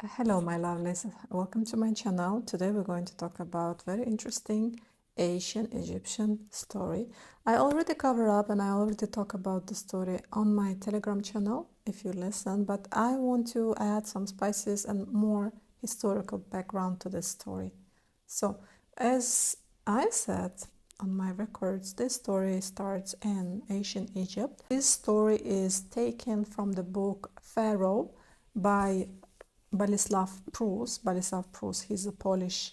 Hello, my lovelies. Welcome to my channel. Today we're going to talk about very interesting ancient Egyptian story. I already cover up and I already talk about the story on my Telegram channel if you listen, but I want to add some spices and more historical background to this story. So, as I said on my records, this story starts in ancient Egypt. This story is taken from the book Pharaoh by Bolesław Prus, he's a Polish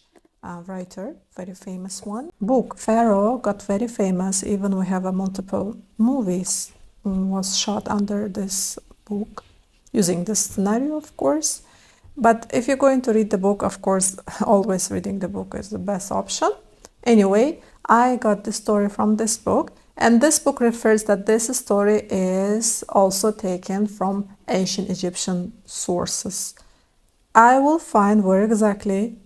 writer, very famous one. Book Pharaoh got very famous. Even we have a multiple movies was shot under this book, using this scenario, of course. But if you're going to read the book, of course, always reading the book is the best option. Anyway, I got the story from this book, and this book refers that this story is also taken from ancient Egyptian sources. I will find where exactly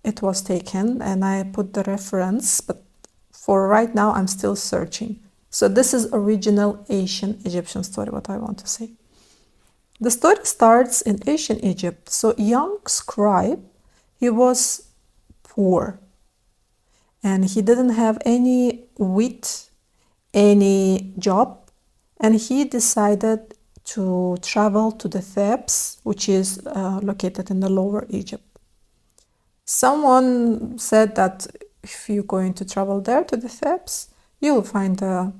it was taken and I put the reference, but for right now I'm still searching. So this is original ancient Egyptian story, what I want to say. The story starts in ancient Egypt. So young Scribe, he was poor and he didn't have any wit, any job, and he decided to travel to the Thebes, which is located in the lower Egypt. Someone said that if you're going to travel there to the Thebes, you'll find a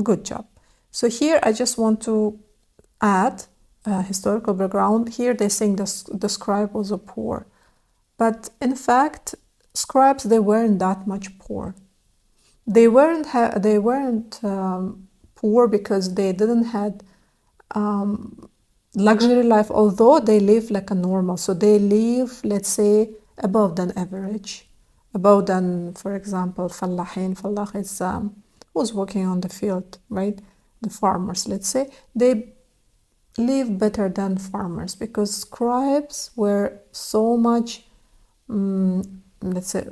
good job. So here I just want to add a historical background. Here they saying the scribe was a poor, but in fact, scribes, they weren't that much poor. They weren't poor because they didn't had luxury life, although they live like a normal. So they live, let's say, above than average, above than, for example, fallahin. Fallah is who's working on the field, right? The farmers, let's say, they live better than farmers because scribes were so much, let's say,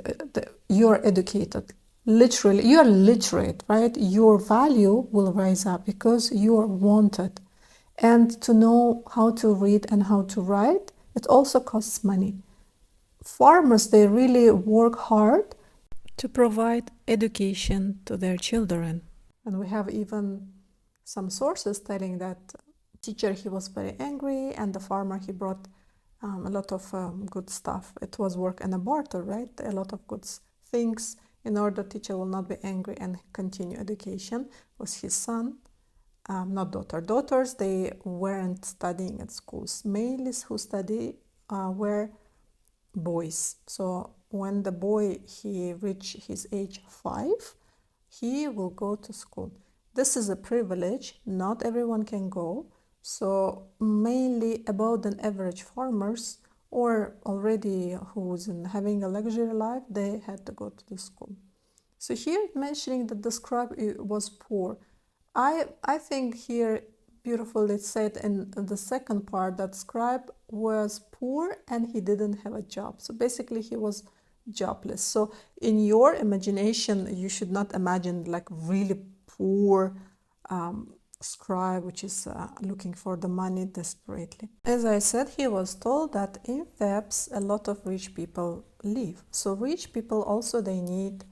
you're educated. Literally, you are literate, right? Your value will rise up because you are wanted. And to know how to read and how to write, it also costs money. Farmers, they really work hard to provide education to their children. And we have even some sources telling that teacher, he was very angry, and the farmer, he brought a lot of good stuff. It was work and a barter, right? A lot of good things in order teacher will not be angry and continue education. Was his son. Not daughter. Daughters, they weren't studying at schools. Males who study were boys. So when the boy, he reached his age 5, he will go to school. This is a privilege. Not everyone can go. So mainly above than average farmers or already who's having a luxury life, they had to go to the school. So here mentioning that the scribe was poor. I think here beautiful it said in the second part that scribe was poor and he didn't have a job. So basically he was jobless. So in your imagination, you should not imagine like really poor scribe which is looking for the money desperately. As I said, he was told that in Thebes a lot of rich people live. So rich people also, they need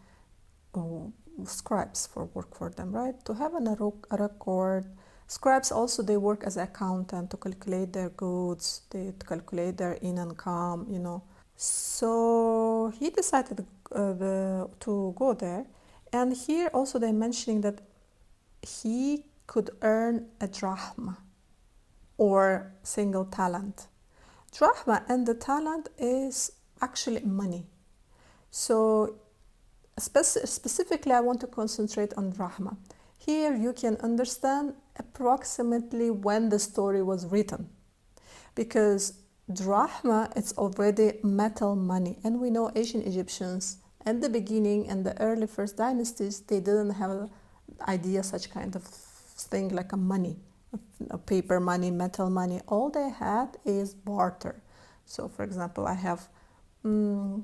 scribes for work for them, right? To have a record. Scribes also, they work as accountant to calculate their goods, they calculate their income, you know. So he decided to go there. And here also they're mentioning that he could earn a drachma or single talent. Drachma and the talent is actually money. So specifically, I want to concentrate on drachma. Here you can understand approximately when the story was written, because drachma, it's already metal money, and we know ancient Egyptians at the beginning and the early first dynasties, they didn't have an idea such kind of thing like a money, a paper money, metal money. All they had is barter. So for example, I have 2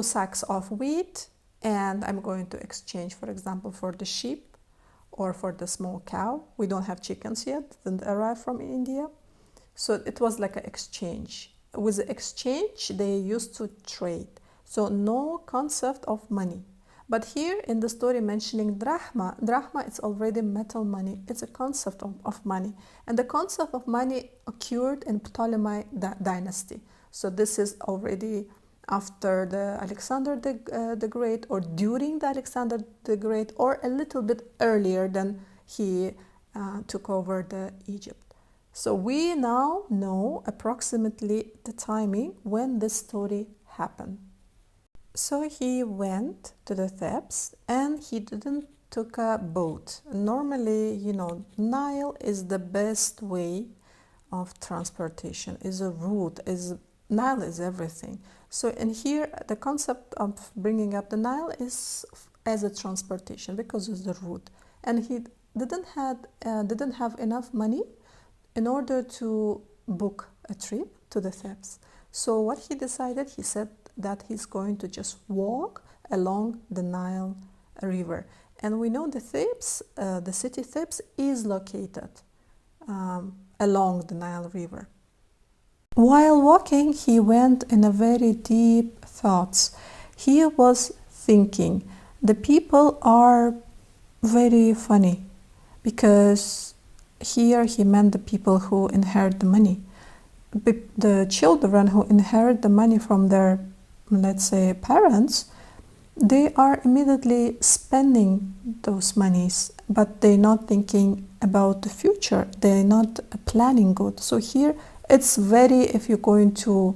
sacks of wheat and I'm going to exchange, for example, for the sheep or for the small cow. We don't have chickens yet, didn't arrive from India. So it was like an exchange with the exchange they used to trade. So no concept of money. But here in the story mentioning drachma, it's already metal money. It's a concept of money. And the concept of money occurred in Ptolemy dynasty. So this is already after the Alexander the Great, or during the Alexander the Great, or a little bit earlier than he took over the Egypt. So we now know approximately the timing when this story happened. So he went to the Thebes and he didn't took a boat. Normally, Nile is the best way of transportation, is a route, Nile is everything. So in here, the concept of bringing up the Nile is as a transportation because it's the route. And he didn't have enough money in order to book a trip to the Thebes. So what he decided, he said that he's going to just walk along the Nile River. And we know the Thebes, the city Thebes, is located along the Nile River. While walking, he went in a very deep thoughts. He was thinking, the people are very funny, because here he meant the people who inherit the money. The children who inherit the money from their, let's say, parents, they are immediately spending those monies, but they're not thinking about the future. They're not planning good. So here it's very, if you're going to,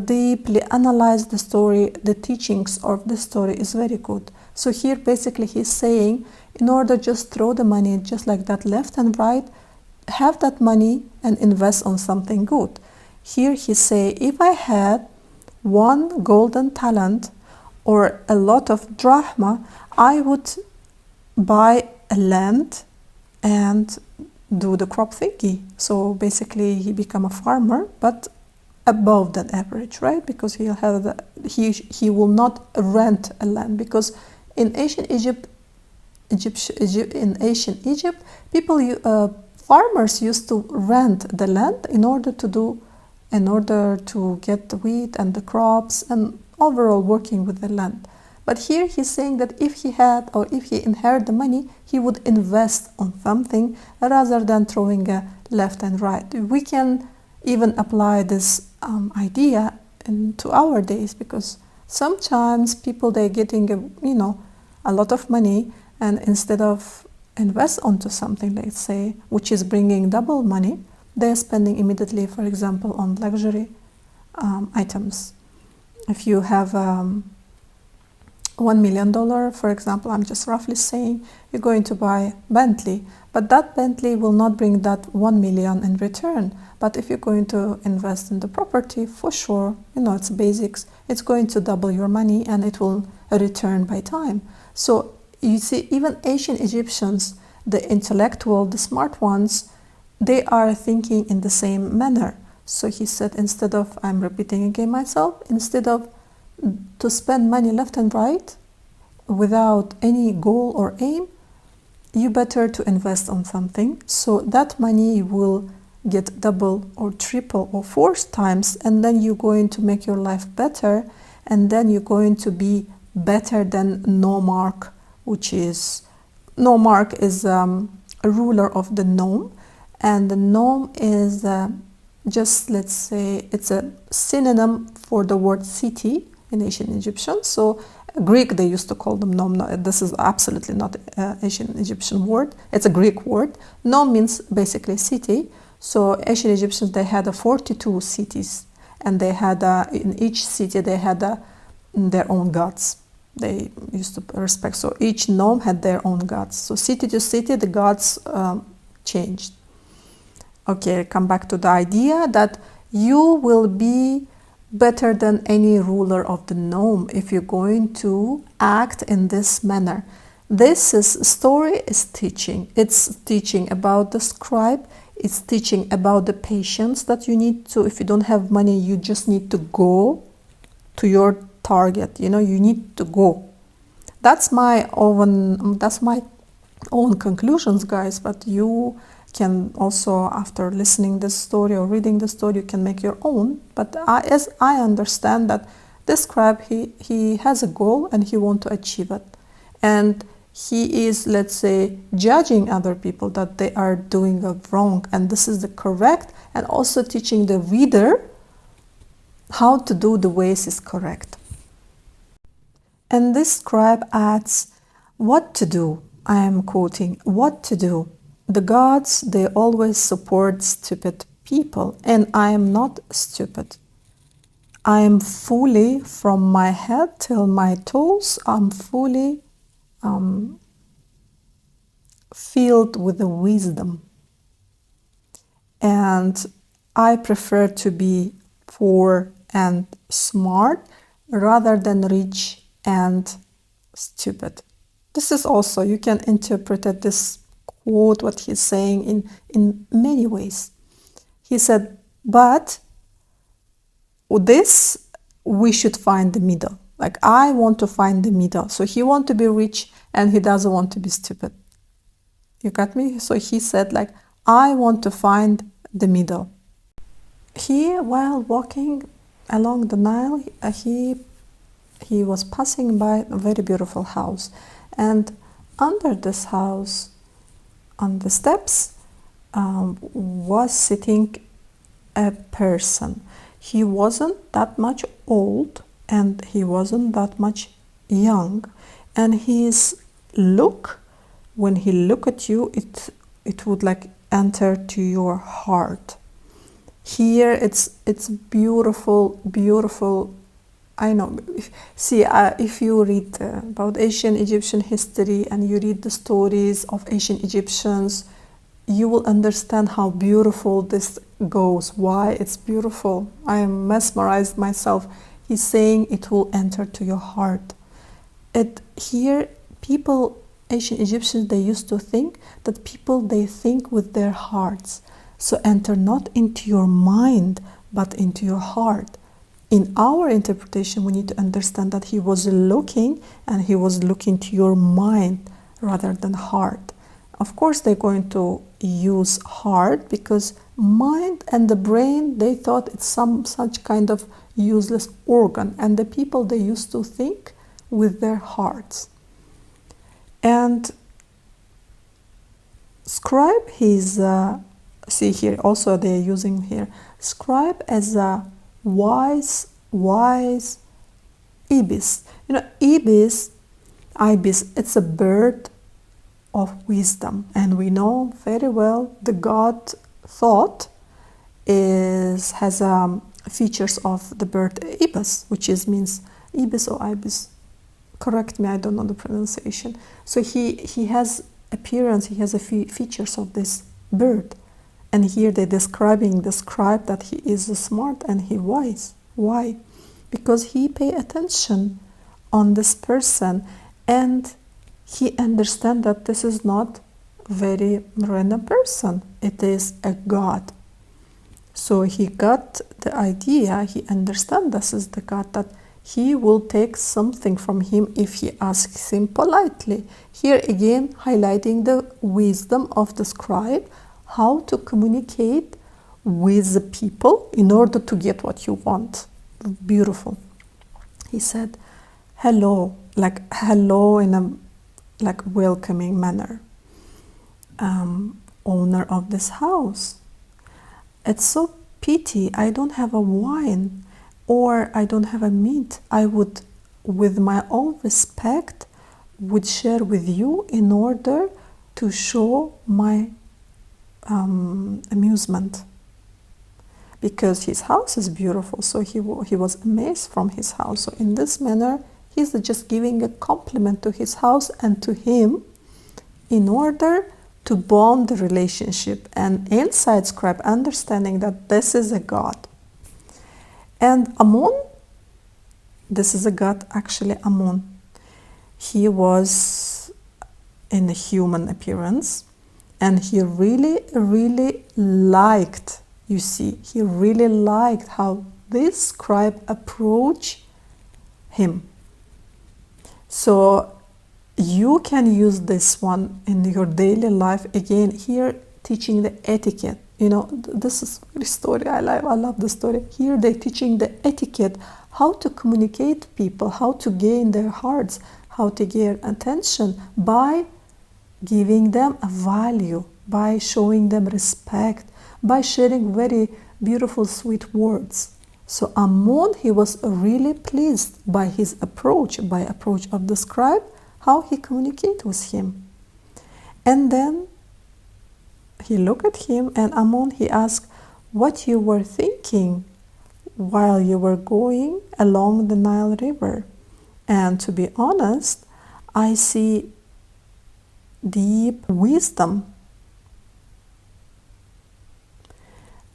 deeply analyze the story, the teachings of the story is very good. So here basically he's saying, in order just throw the money just like that left and right, have that money and invest on something good. Here he say, if I had one golden talent or a lot of drachma, I would buy a land and do the crop thingy. So basically he become a farmer, but above that average, right? Because he will not rent a land, because in ancient Egypt, people, farmers used to rent the land in order to get the wheat and the crops and overall working with the land. But here he's saying that if he inherited the money, he would invest on something rather than throwing a left and right. We can even apply this idea into our days, because sometimes people, they're getting a lot of money, and instead of invest onto something, let's say, which is bringing double money, they're spending immediately, for example, on luxury items. If you have $1 million, for example, I'm just roughly saying, you're going to buy Bentley, but that Bentley will not bring that 1 million in return. But if you're going to invest in the property, for sure, it's basics, it's going to double your money and it will return by time. So you see, even ancient Egyptians, the intellectual, the smart ones, they are thinking in the same manner. So he said, instead of, I'm repeating again myself, instead of to spend money left and right without any goal or aim, you better to invest on something. So that money will get double or triple or 4 times, and then you're going to make your life better, and then you're going to be better than Nomarch, which is, Nomarch is a ruler of the nome, and the nome is just, let's say, it's a synonym for the word city in ancient Egyptian. So Greek, they used to call them nome. No, this is absolutely not an ancient Egyptian word. It's a Greek word. Nome means basically city. So ancient Egyptians, they had 42 cities, and they had in each city they had their own gods. They used to respect. So each nome had their own gods. So city to city, the gods changed. Okay, come back to the idea that you will be better than any ruler of the nome if you're going to act in this manner. This story is teaching. It's teaching about the scribe. It's teaching about the patience that you need to, if you don't have money, you just need to go to your target. You need to go. That's my own conclusions, guys, but you can also, after listening this story or reading the story, you can make your own. But as I understand that this scribe, he has a goal and he wants to achieve it. And he is, let's say, judging other people that they are doing wrong and this is the correct, and also teaching the reader how to do the ways is correct. And this scribe adds, what to do? I am quoting, what to do? The gods, they always support stupid people, and I am not stupid. I am fully, from my head till my toes, I'm fully filled with the wisdom. And I prefer to be poor and smart rather than rich and stupid. This is also, you can interpret this quote, what he's saying, in many ways. He said, but this, we should find the middle. Like, I want to find the middle. So he wants to be rich and he doesn't want to be stupid. You got me? So he said, like, I want to find the middle. He, while walking along the Nile, he was passing by a very beautiful house. And under this house, on the steps, was sitting a person. He wasn't that much old and he wasn't that much young. And his look, when he look at you, it would like enter to your heart. Here it's beautiful, beautiful. I know. See, if you read about ancient Egyptian history and you read the stories of ancient Egyptians, you will understand how beautiful this goes, why it's beautiful. I am mesmerized myself. He's saying it will enter to your heart. Here, people, ancient Egyptians, they used to think that people, they think with their hearts. So enter not into your mind, but into your heart. In our interpretation, we need to understand that he was looking, and he was looking to your mind rather than heart. Of course, they're going to use heart because mind and the brain, they thought it's some such kind of useless organ. And the people, they used to think with their hearts. And scribe, he's, see here, also they're using here, scribe as a wise ibis. You know, ibis, it's a bird of wisdom, and we know very well the god thought has features of the bird ibis, which means ibis or ibis. Correct me, I don't know the pronunciation. So he has appearance, he has features of this bird. And here they're describing the scribe that he is smart and he wise. Why? Because he pay attention on this person and he understand that this is not very random person. It is a god. So he got the idea, he understand this is the god, that he will take something from him if he asks him politely. Here again, highlighting the wisdom of the scribe, how to communicate with the people in order to get what you want. Beautiful. He said, hello, like hello in a like welcoming manner. Owner of this house, it's so pity I don't have a wine or I don't have a meat. I would, with my own respect, would share with you in order to show my amusement, because his house is beautiful. So he was amazed from his house. So in this manner, he's just giving a compliment to his house and to him in order to bond the relationship. And inside scribe, understanding that this is a god. And Amun, this is a god, actually Amun. He was in a human appearance. And he really, really liked, you see, he really liked how this scribe approached him. So you can use this one in your daily life. Again, here teaching the etiquette. You know, this is a story. I love the story. Here they're teaching the etiquette, how to communicate people, how to gain their hearts, how to gain attention by giving them a value, by showing them respect, by sharing very beautiful, sweet words. So Amun, he was really pleased by his approach, by approach of the scribe, how he communicated with him. And then he looked at him, and Amun, he asked, what you were thinking while you were going along the Nile River. And to be honest, I see deep wisdom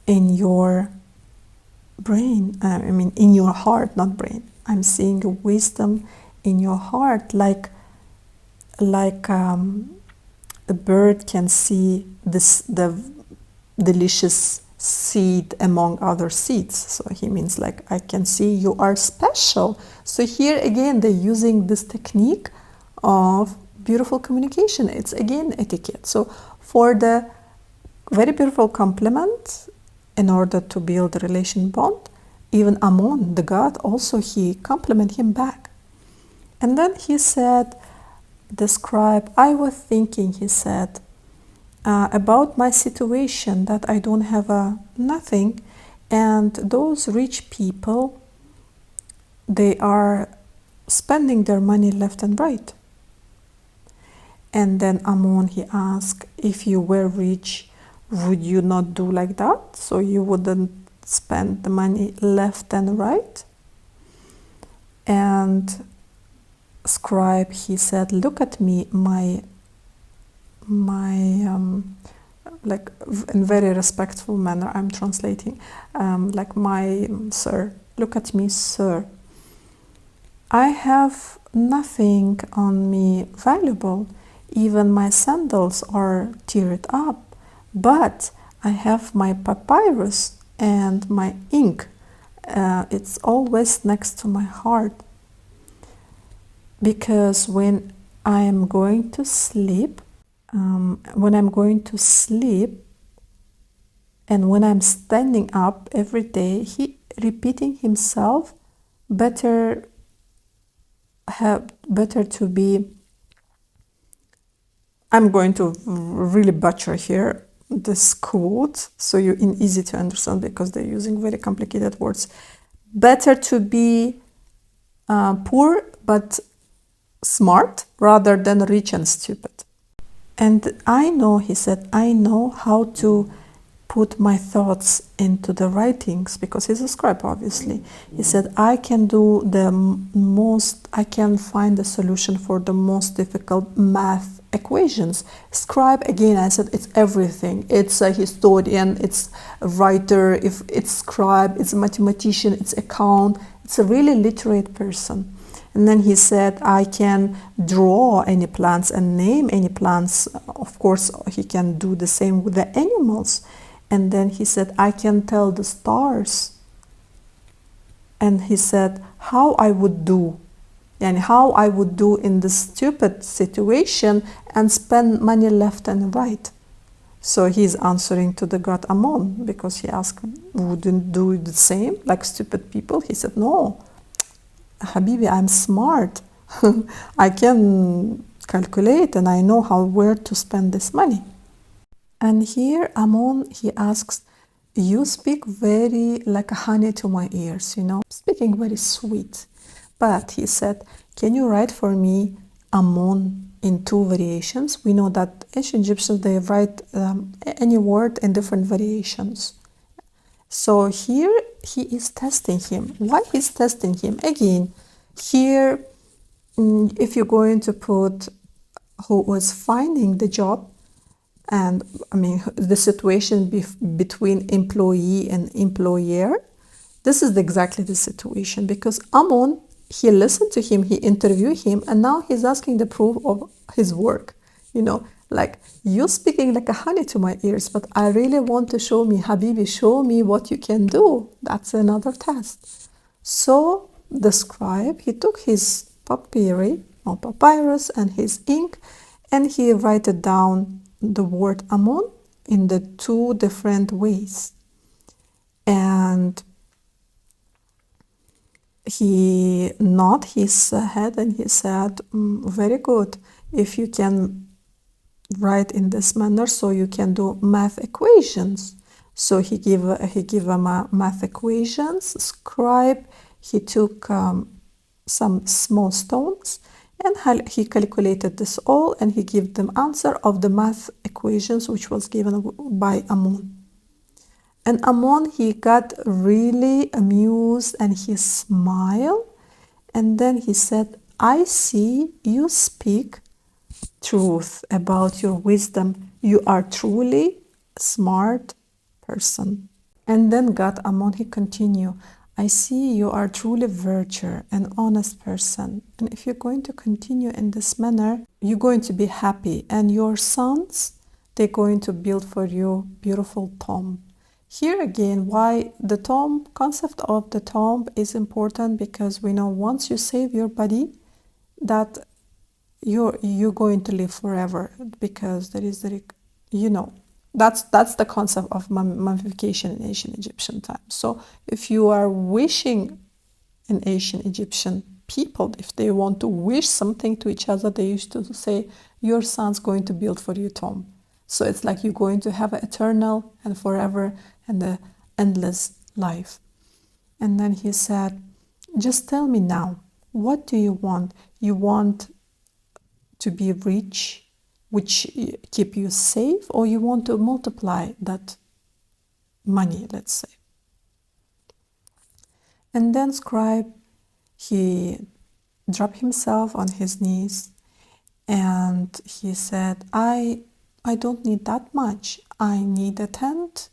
in your brain, in your heart, not brain. I'm seeing wisdom in your heart, like a bird can see the delicious seed among other seeds. So he means like, I can see you are special. So here again, they're using this technique of beautiful communication. It's again etiquette. So for the very beautiful compliment, in order to build a relation bond, even Amun, the god, also he complimented him back. And then he said, the scribe, I was thinking, he said, about my situation, that I don't have nothing, and those rich people, they are spending their money left and right. And then Amun, he asked, if you were rich, would you not do like that? So you wouldn't spend the money left and right? And scribe, he said, look at me, my like in very respectful manner, I'm translating, like my sir, look at me, sir. I have nothing on me valuable. Even my sandals are teared up, but I have my papyrus and my ink. It's always next to my heart, because when I am going to sleep, and when I'm standing up every day, he repeating himself, better to be, I'm going to really butcher here this quote, so you're easy to understand because they're using very complicated words. Better to be poor but smart rather than rich and stupid. And I know, he said, I know how to put my thoughts into the writings, because he's a scribe, obviously. He said, I can find the solution for the most difficult math equations. Scribe, again, I said, it's everything. It's a historian, it's a writer, if it's scribe, it's a mathematician, it's account, it's a really literate person. And then he said, I can draw any plants and name any plants. Of course, he can do the same with the animals. And then he said, I can tell the stars. And he said, how I would do in this stupid situation and spend money left and right. So he's answering to the god Amun, because he asked, wouldn't do the same like stupid people? He said, no, Habibi, I'm smart. I can calculate and I know where to spend this money. And here Amun, he asks, you speak very like honey to my ears, speaking very sweet. But he said, can you write for me Amun in 2 variations? We know that ancient Egyptians, they write any word in different variations. So here he is testing him. Why he's testing him? Again, here, if you're going to put who was finding the job, and the situation between employee and employer, this is exactly the situation, because Amun, he listened to him, he interviewed him, and now he's asking the proof of his work. Like, you're speaking like a honey to my ears, but I really want to show me, Habibi, show me what you can do. That's another test. So the scribe, he took his papyrus and his ink, and he wrote down the word Amun in the two different ways. And he nodded his head and he said, very good, if you can write in this manner, so you can do math equations. So he gave him math equations. Scribe, he took some small stones and he calculated this all, and he gave them answer of the math equations which was given by Amun. And Amun, he got really amused and he smiled, and then he said, I see you speak truth about your wisdom. You are truly a smart person. And then God Amun, he continued, I see you are truly virtuous and honest person. And if you're going to continue in this manner, you're going to be happy. And your sons, they're going to build for you beautiful tomb. Here again, why the tomb, concept of the tomb is important, because we know once you save your body, that you're going to live forever, because there is that's the concept of mummification in ancient Egyptian times. So if you are wishing, in ancient Egyptian people, if they want to wish something to each other, they used to say, your son's going to build for you tomb. So it's like you're going to have an eternal and forever and the endless life. And then he said, just tell me now, what do you want? You want to be rich, which keep you safe, or you want to multiply that money, let's say. And then Scribe, he dropped himself on his knees and he said, I don't need that much. I need a tent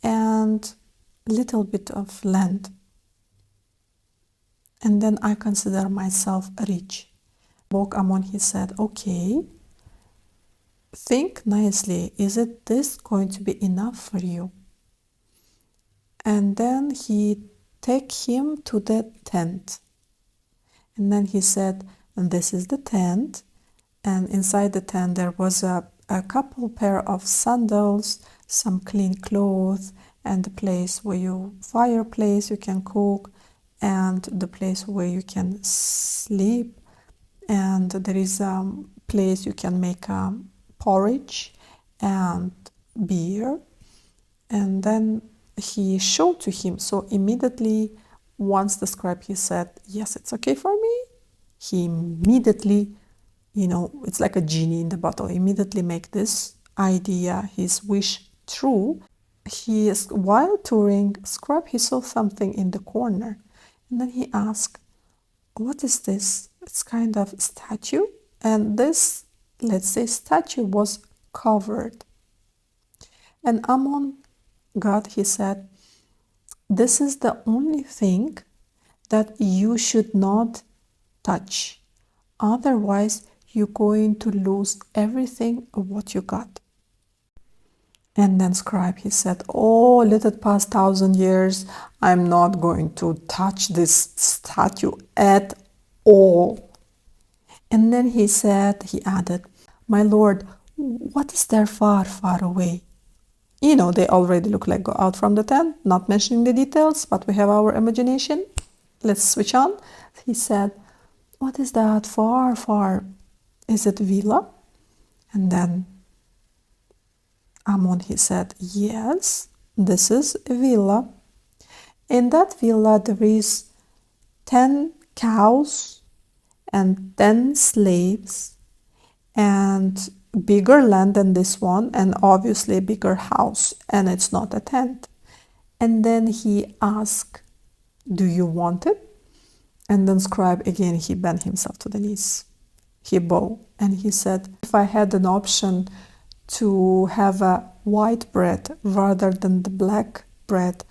and a little bit of land. And then I consider myself rich. Amun, he said, okay, think nicely, is it this going to be enough for you? And then he take him to the tent. And then he said, and this is the tent. And inside the tent there was a couple pair of sandals, some clean clothes, and the place where fireplace you can cook, and the place where you can sleep. And there is a place you can make porridge and beer. And then he showed to him. So immediately, once the scribe, he said, yes, it's okay for me. He immediately, it's like a genie in the bottle, immediately make this idea, his wish true. While touring, scribe, he saw something in the corner. And then he asked, what is this? It's kind of statue. And this, let's say, statue was covered. And Amun, God, he said, this is the only thing that you should not touch. Otherwise, you're going to lose everything of what you got. And then Scribe, he said, oh, let it pass 1,000 years. I'm not going to touch this statue at all. And then he added, my Lord, what is there far, far away? They already look like go out from the tent, not mentioning the details, but we have our imagination. Let's switch on. He said, what is that far, far? Is it villa? And then Amun, he said, yes, this is a villa. In that villa, there is 10 cows and 10 slaves and bigger land than this one, and obviously a bigger house, and it's not a tent. And then he asked, do you want it? And then Scribe, again, he bent himself to the knees. He bowed and he said, if I had an option to have a white bread rather than the black bread,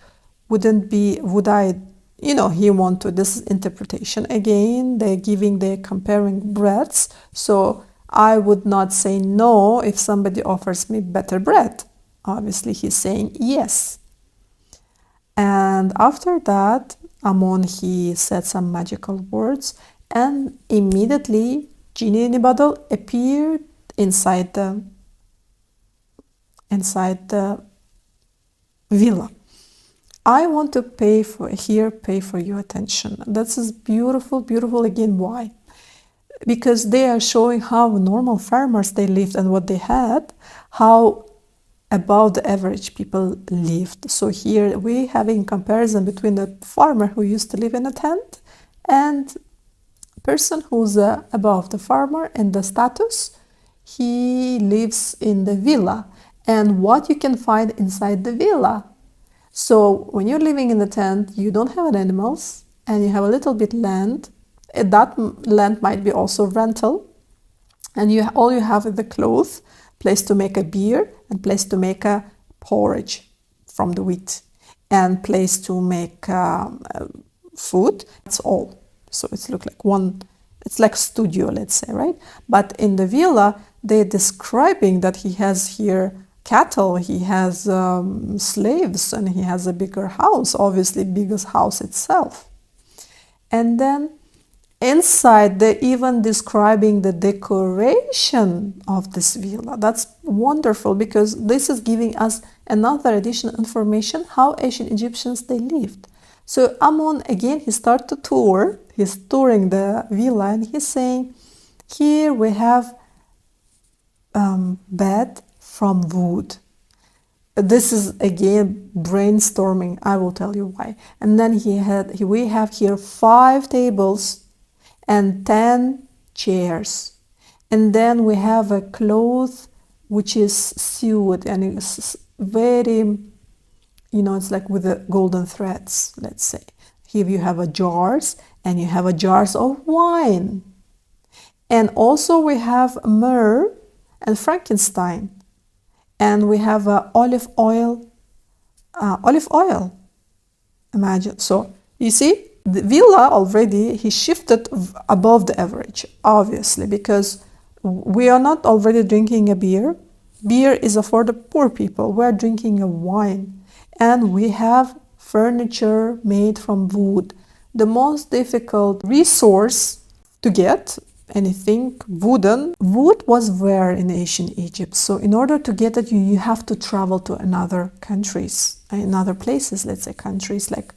would I, he want to, this is interpretation. Again, they're comparing breads. So I would not say no if somebody offers me better bread. Obviously, he's saying yes. And after that, Amun, he said some magical words, and immediately, genie in a bottle appeared inside the inside the villa. I want to pay for your attention. This is beautiful, beautiful again. Why? Because they are showing how normal farmers they lived and what they had, how above the average people lived. So here we have in comparison between the farmer who used to live in a tent and person who's above the farmer in the status. He lives in the villa, and what you can find inside the villa. So when you're living in the tent, you don't have animals and you have a little bit land. That land might be also rental, and all you have is the clothes, place to make a beer, and place to make a porridge from the wheat, and place to make food. That's all. So it's look like one. It's like studio, let's say, right? But in the villa, they're describing that he has here cattle, he has slaves, and he has a bigger house, obviously biggest house itself. And then inside, they're even describing the decoration of this villa. That's wonderful because this is giving us another additional information how ancient Egyptians they lived. So Amun, again, he started to tour. He's touring the villa and he's saying, here we have bed from wood. This is again brainstorming. I will tell you why. And then we have here 5 tables and 10 chairs. And then we have a cloth which is sewed and it's very, it's like with the golden threads, let's say. Here you have a jars and you have a jars of wine. And also we have myrrh and frankincense. And we have olive oil. Imagine. So you see, the villa already, he shifted above the average, obviously, because we are not already drinking a beer. Beer is for the poor people. We are drinking a wine. And we have furniture made from wood. The most difficult resource to get anything wooden. Wood was rare in ancient Egypt. So in order to get it, you have to travel to another countries, in other places, let's say countries like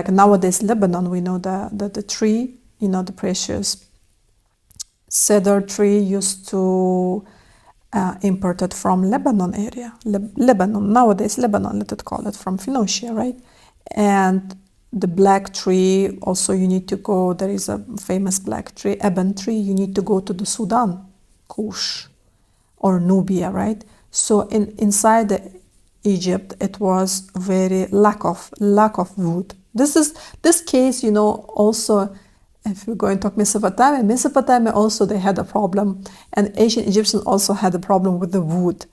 nowadays Lebanon, we know the tree, the precious cedar tree used to import it from Lebanon area. Lebanon, nowadays Lebanon, let it call it, from Phoenicia, right? And the black tree, also you need to go, there is a famous black tree, ebon tree, you need to go to the Sudan, Kush, or Nubia, right? So inside Egypt, it was very lack of wood. This case, also, if we're going to talk Mesopotamia also they had a problem, and ancient Egyptians also had a problem with the wood.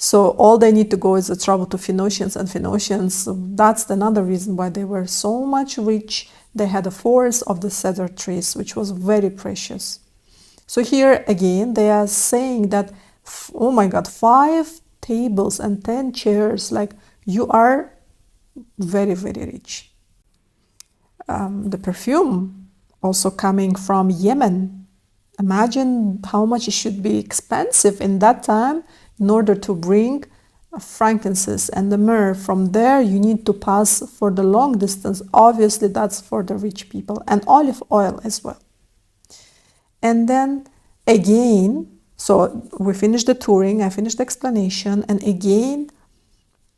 So all they need to go is to travel to Phoenicians, and Phoenicians, that's another reason why they were so much rich. They had a forest of the cedar trees, which was very precious. So here again, they are saying that, oh my God, 5 tables and 10 chairs, like you are very, very rich. The perfume also coming from Yemen. Imagine how much it should be expensive in that time. In order to bring frankincense and the myrrh from there, you need to pass for the long distance. Obviously, that's for the rich people, and olive oil as well. And then again, so we finished the touring, I finished the explanation, and again,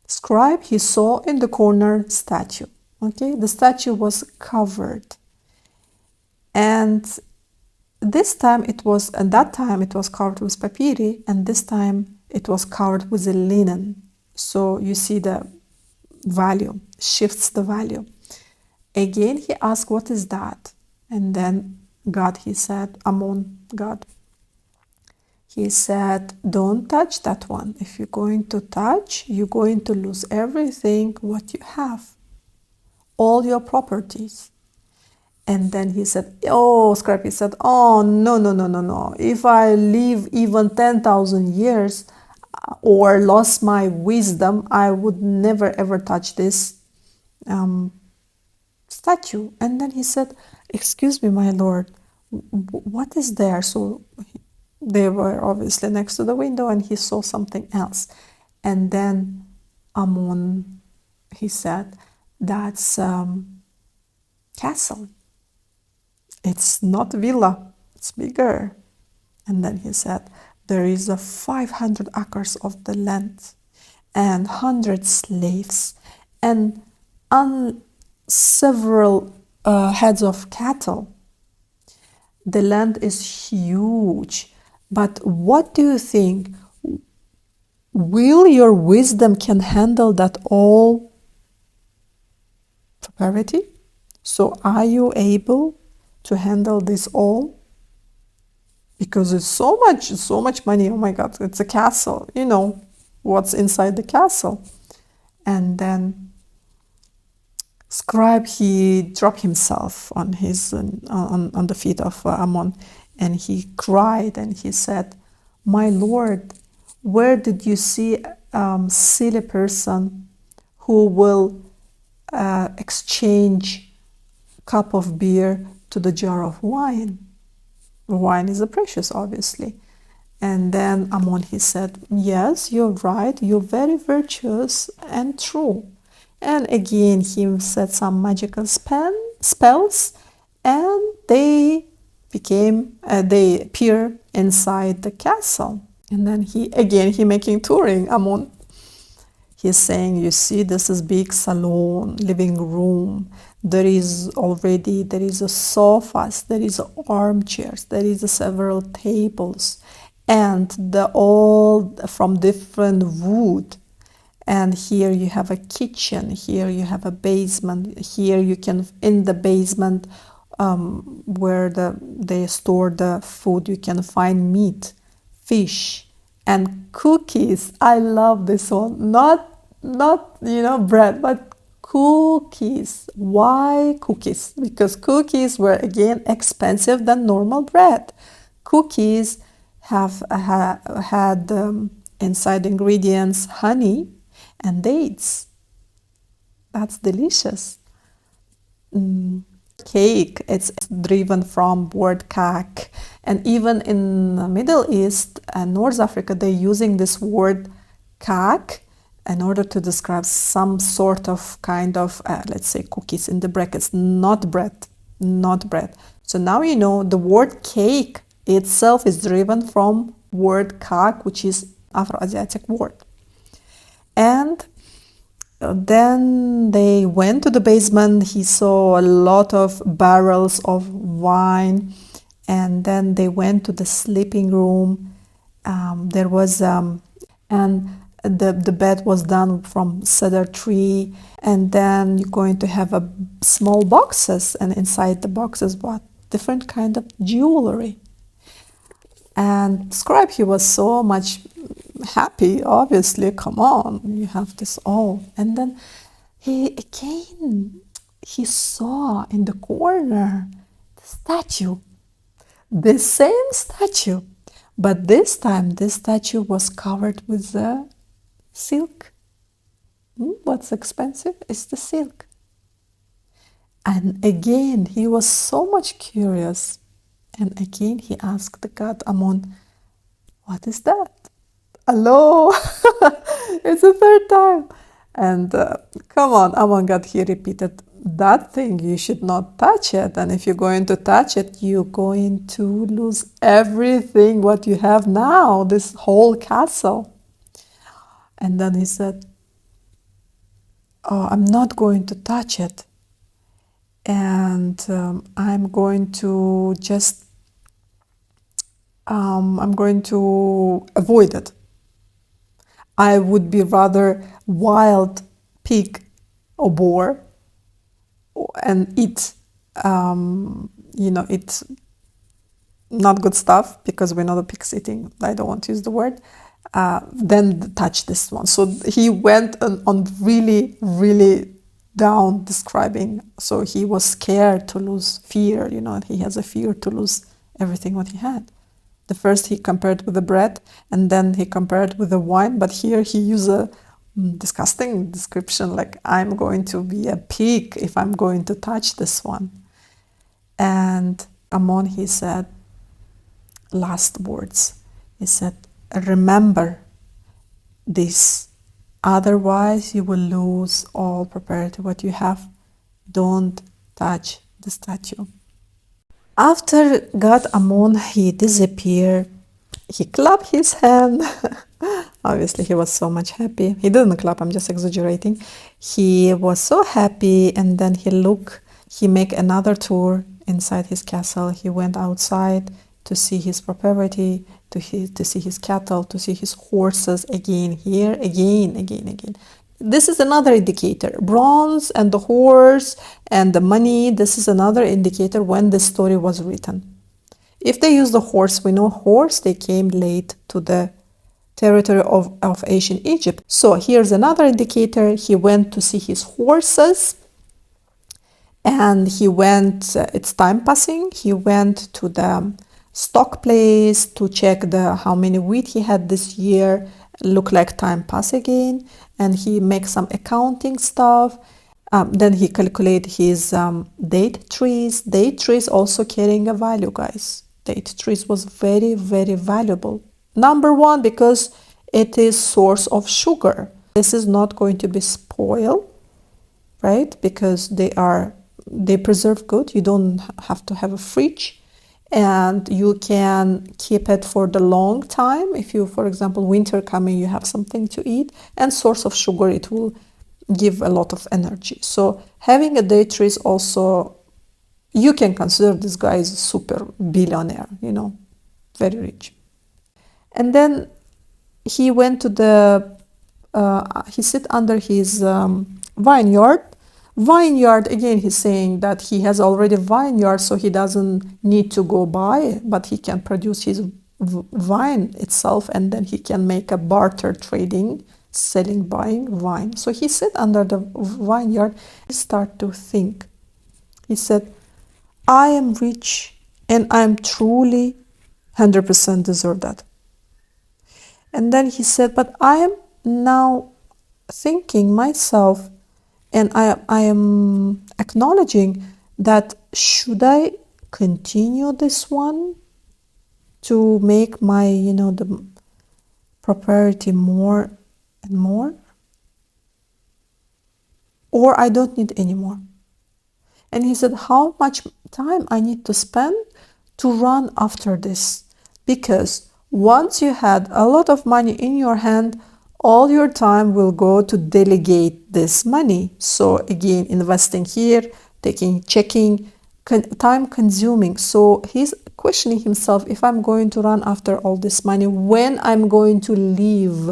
Scribe, he saw in the corner statue. Okay, the statue was covered. And this time it was, at that time it was covered with papyri, and this time it was covered with a linen. So you see the value, shifts the value. Again, he asked, what is that? And then God, he said, Amun, God. He said, don't touch that one. If you're going to touch, you're going to lose everything what you have, all your properties. And then he said, Scribe, he said, no. If I live even 10,000 years or lost my wisdom, I would never ever touch this statue. And then he said, excuse me, my Lord, what is there? So they were obviously next to the window and he saw something else. And then Amun, he said, that's castle. It's not villa, it's bigger. And then he said, there is a 500 acres of the land and 100 slaves and several heads of cattle. The land is huge. But what do you think? Will your wisdom can handle that all prosperity? So are you able to handle this all? Because it's so much money. Oh my God, it's a castle. You know what's inside the castle. And then Scribe, he dropped himself on his on the feet of Amun, and he cried and he said, "My Lord, where did you see silly person who will exchange cup of beer to the jar of wine? Wine is a precious, obviously." And then Amun, he said, "Yes, you're right. You're very virtuous and true." And again, he said some magical spells, and they appear inside the castle. And then he making touring, Amun. He's saying, you see, this is big salon, living room. There is a sofas, there is armchairs, there is several tables, and all from different wood. And here you have a kitchen, here you have a basement, here you can, in the basement where they store the food, you can find meat, fish, and cookies. I love this one. Not bread, but cookies. Why cookies? Because cookies were again expensive than normal bread. Cookies have had inside ingredients honey and dates. That's delicious. Cake, it's driven from word kak, and even in the Middle East and North Africa, they're using this word kak in order to describe some sort of kind of, let's say, cookies in the brackets, not bread. So now you know the word cake itself is driven from word kak, which is Afro-Asiatic word. And then they went to the basement. He saw a lot of barrels of wine, and then they went to the sleeping room. There was and the bed was done from cedar tree, and then you're going to have a small boxes, and inside the boxes what different kind of jewelry. And Scribe, he was so much happy, obviously, come on, you have this all. And then he saw in the corner the statue, the same statue, but this time this statue was covered with the silk. What's expensive is the silk. And again, he was so much curious. And again, he asked the god Amun, what is that? Hello, it's the third time. And come on, Amun God, he repeated, that thing, you should not touch it. And if you're going to touch it, you're going to lose everything what you have now, this whole castle. And then he said, oh, I'm not going to touch it. And I'm going to just, I'm going to avoid it. I would be rather wild pig or boar and eat, eat not good stuff, because we know the pig's eating, I don't want to use the word, then touch this one. So he went on really, really down describing. So he was scared to lose fear, he has a fear to lose everything what he had. The first he compared with the bread, and then he compared with the wine, but here he used a disgusting description, like I'm going to be a pig if I'm going to touch this one. And Amun, he said last words. He said, remember this Otherwise, you will lose all property what you have. Don't touch the statue. After God Amun, he disappeared. He clapped his hand. Obviously, he was so much happy. He didn't clap, I'm just exaggerating. He was so happy, and then he make another tour inside his castle. He went outside to see his property, to see his cattle, to see his horses again, here, again. This is another indicator. Bronze and the horse and the money, this is another indicator when the story was written. If they use the horse, we know horse, they came late to the territory of ancient Egypt. So here's another indicator. He went to see his horses, and he went, it's time passing, he went to the stock place to check how many wheat he had this year. Look like time pass again, and he makes some accounting stuff. Then he calculate his date trees. Date trees also carrying a value, guys. Date trees was very, very valuable. Number one, because it is source of sugar. This is not going to be spoiled, right? Because they preserve good. You don't have to have a fridge, and you can keep it for the long time. If you, for example, winter coming, you have something to eat, and source of sugar, it will give a lot of energy. So having a date tree is also, you can consider this guy as a super billionaire, very rich. And then he went to he sit under his vineyard. Vineyard, again, he's saying that he has already vineyard, so he doesn't need to go buy, but he can produce his wine itself, and then he can make a barter trading, selling, buying wine. So he sit under the vineyard. He start to think. He said, I am rich, and I am truly 100% deserve that. And then he said, but I am now thinking myself, and I am acknowledging that should I continue this one to make my, the property more and more? Or I don't need any more? And he said, how much time I need to spend to run after this? Because once you had a lot of money in your hand, all your time will go to delegate this money. So again, investing here, checking, time consuming. So he's questioning himself, if I'm going to run after all this money, when I'm going to leave?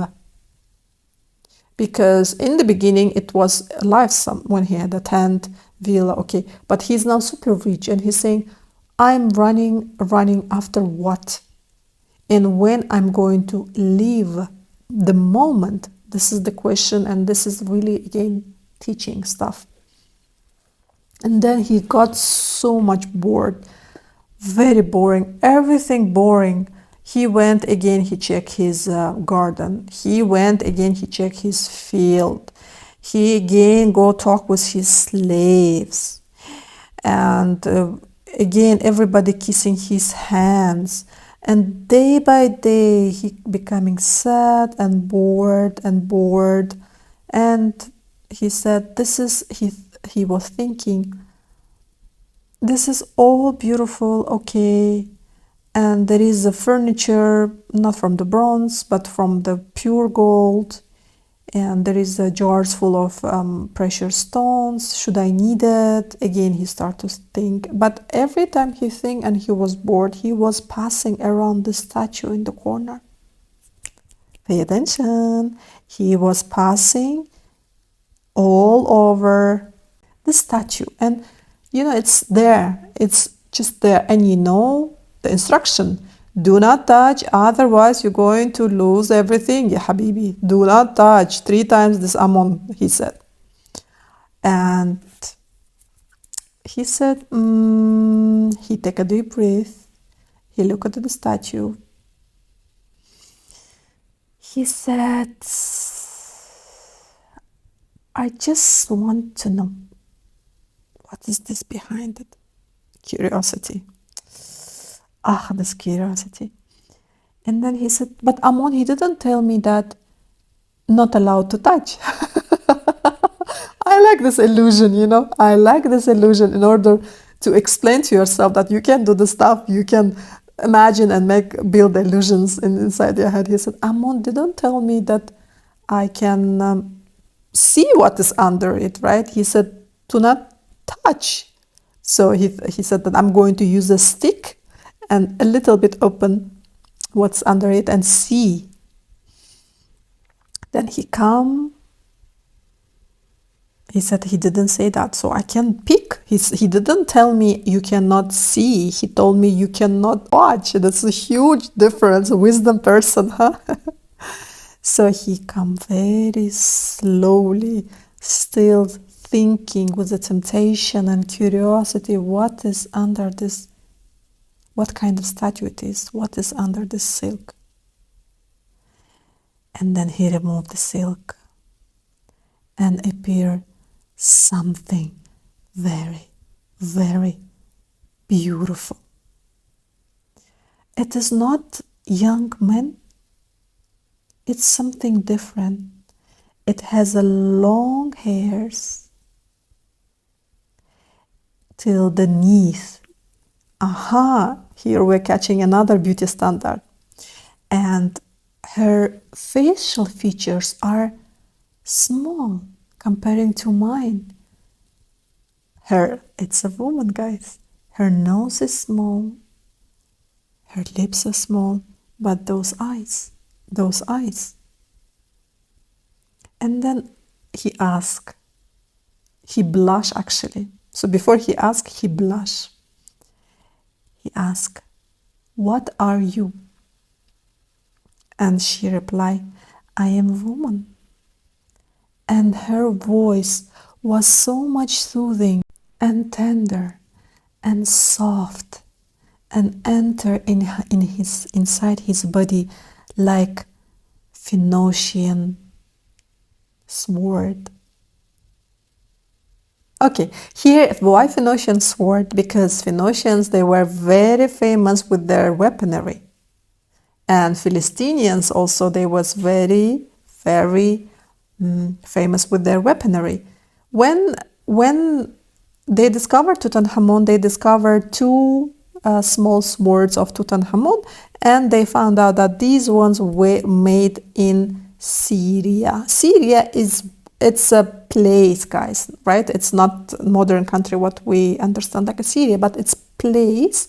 Because in the beginning, it was lifesome when he had a tent, villa, okay. But he's now super rich, and he's saying, I'm running after what? And when I'm going to leave the moment? This is the question, and this is really, again, teaching stuff. And then he got so much bored, very boring, everything boring. He went again, he checked his garden. He went again, he checked his field. He again go talk with his slaves. And again, everybody kissing his hands. And day by day, he becoming sad and bored. And he said, he was thinking, this is all beautiful, okay. And there is a furniture, not from the bronze, but from the pure gold. And there is jars full of precious stones. Should I need it? Again, he started to think. But every time he think and he was bored, he was passing around the statue in the corner. Pay attention. He was passing all over the statue. And, it's there. It's just there. And the instruction. Do not touch, otherwise you're going to lose everything. Ya habibi, do not touch. 3 times this Amun, he said. And he said, he take a deep breath. He looked at the statue. He said, I just want to know, what is this behind it? Curiosity. This curiosity. And then he said, but Amun, he didn't tell me that not allowed to touch. I like this illusion, you know. I like this illusion in order to explain to yourself that you can do the stuff, you can imagine and build illusions inside your head. He said, Amun, didn't tell me that I can see what is under it, right? He said, do not touch. So he said that I'm going to use a stick and a little bit open what's under it and see. Then he said he didn't say that, so I can pick. He didn't tell me you cannot see. He told me you cannot watch. That's a huge difference. A wisdom person, huh? So he come very slowly, still thinking with the temptation and curiosity, what is under this, what kind of statue it is, what is under this silk. And then he removed the silk and appeared something very, very beautiful. It is not young men. It's something different. It has a long hairs till the knees. Aha, here we're catching another beauty standard. And her facial features are small comparing to mine. It's a woman, guys. Her nose is small, her lips are small, but those eyes. And then he blushed actually. So before he asked, he blushed. He asked, what are you? And she replied, I am a woman. And her voice was so much soothing and tender and soft and enter inside his body like Phoenician sword. Okay, here, why Phoenician sword? Because Phoenicians, they were very famous with their weaponry. And Philistines also, they was very, very famous with their weaponry. When they discovered Tutankhamun, they discovered two small swords of Tutankhamun, and they found out that these ones were made in Syria. Syria it's a place, guys, right? It's not a modern country what we understand like a Syria, but it's place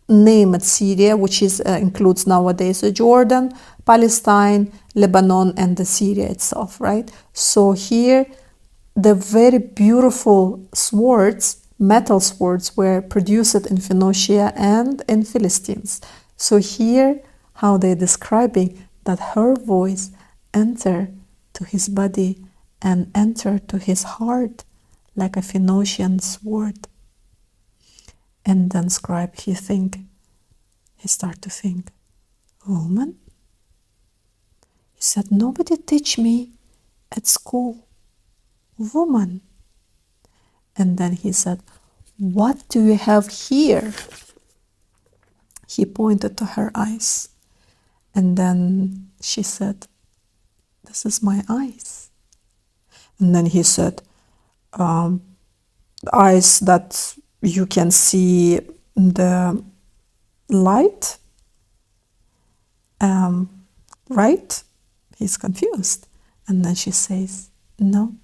named Syria, which includes nowadays Jordan, Palestine, Lebanon, and the Syria itself, right? So here, the very beautiful swords, metal swords, were produced in Phoenicia and in Philistines. So here, how they're describing that her voice enter to his body and enter to his heart like a Phoenician sword. And then Scribe, he start to think, woman? He said, nobody teach me at school, woman. And then he said, what do you have here? He pointed to her eyes. And then she said, this is my eyes. And then he said, the eyes that you can see the light, right? He's confused. And then she says, no,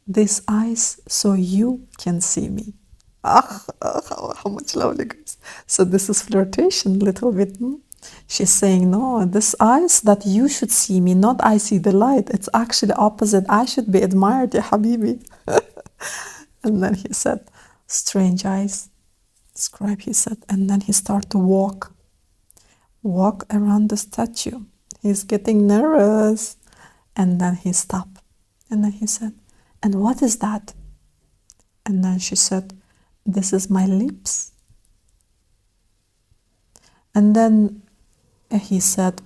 these eyes so you can see me. How much lovely, guys. So this is flirtation a little bit. She's saying, no, this eyes that you should see me, not I see the light. It's actually opposite. I should be admired, ya habibi. And then he said, strange eyes. Scribe, he said. And then he started to walk around the statue. He's getting nervous. And then he stopped. And then he said, and what is that? And then she said, this is my lips. And then he said,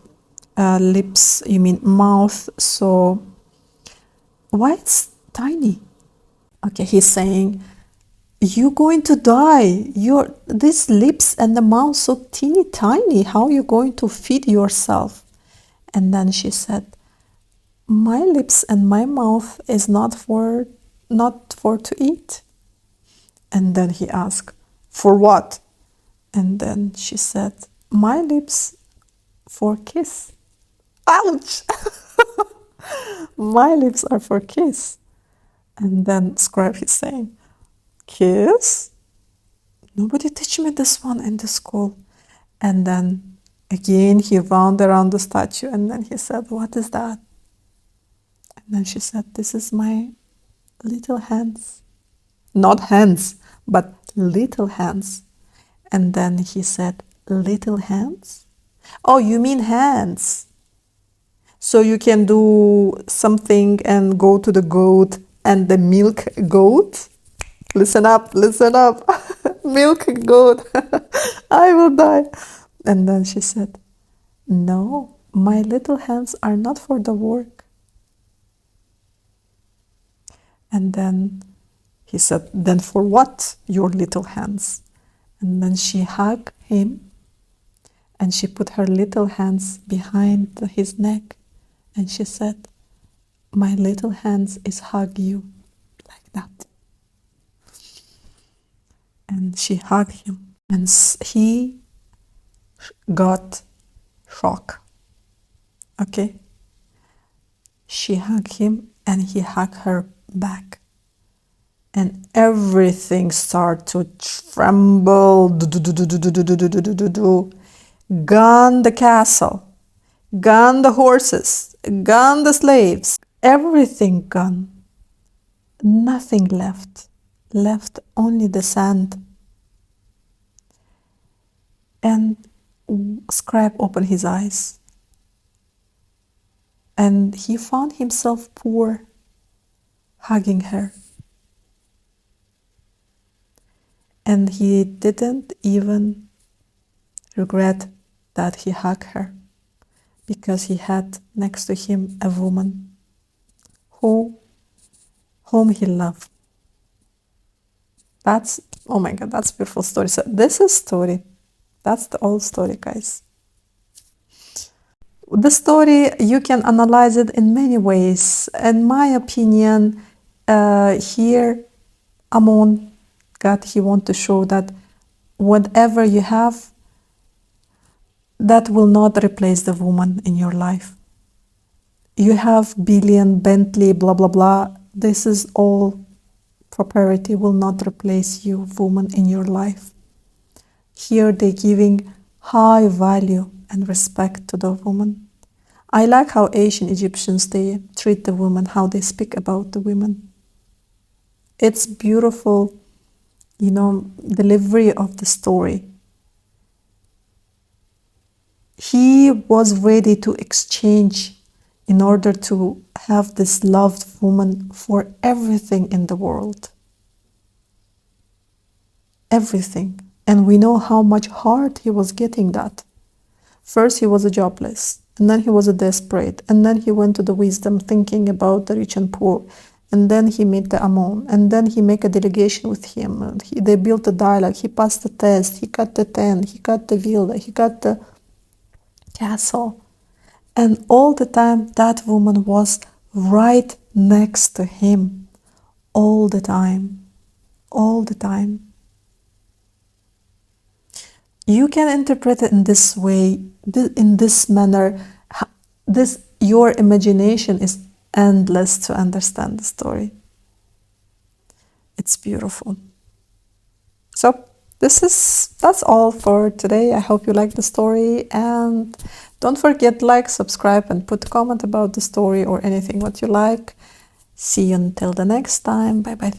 lips, you mean mouth, so why it's tiny? Okay, he's saying, you're going to die. These lips and the mouth so teeny tiny. How are you going to feed yourself? And then she said, my lips and my mouth is not for to eat. And then he asked, for what? And then she said, my lips for kiss. Ouch! My lips are for kiss. And then Scribe is saying, kiss? Nobody teach me this one in the school. And then again he wound around the statue and then he said, what is that? And then she said, this is my little hands. Not hands, but little hands. And then he said, little hands? Oh, you mean hands. So you can do something and go to the goat and the milk goat? Listen up, listen up. Milk goat. I will die. And then she said, no, my little hands are not for the work. And then he said, then for what, your little hands? And then she hugged him and she put her little hands behind his neck and she said, my little hands is hug you, like that. And she hugged him and he got shock. Okay? She hugged him and he hugged her back. And everything started to tremble. Gone the castle, gone the horses, gone the slaves, everything gone. Nothing left only the sand. And Scribe opened his eyes and he found himself poor, hugging her. And he didn't even regret that he hugged her, because he had next to him a woman whom he loved. That's, oh my God, that's a beautiful story. So this is story. That's the old story, guys. The story, you can analyze it in many ways. In my opinion, here, Amun, God, he wants to show that whatever you have, that will not replace the woman in your life. You have billion, Bentley, blah, blah, blah. This is all property will not replace you, woman, in your life. Here they're giving high value and respect to the woman. I like how ancient Egyptians, they treat the woman, how they speak about the women. It's beautiful, delivery of the story. He was ready to exchange in order to have this loved woman for everything in the world. Everything. And we know how much hard he was getting that. First he was a jobless, and then he was a desperate, and then he went to the wisdom thinking about the rich and poor, and then he met the Amun, and then he made a delegation with him, and they built a dialogue, he passed the test, he got the tent, he got the villa, he got the castle. And all the time that woman was right next to him. All the time. All the time. You can interpret it in this way, in this manner. Your imagination is endless to understand the story. It's beautiful. So that's all for today. I hope you like the story, and don't forget, like, subscribe, and put a comment about the story or anything what you like. See you until the next time. Bye bye.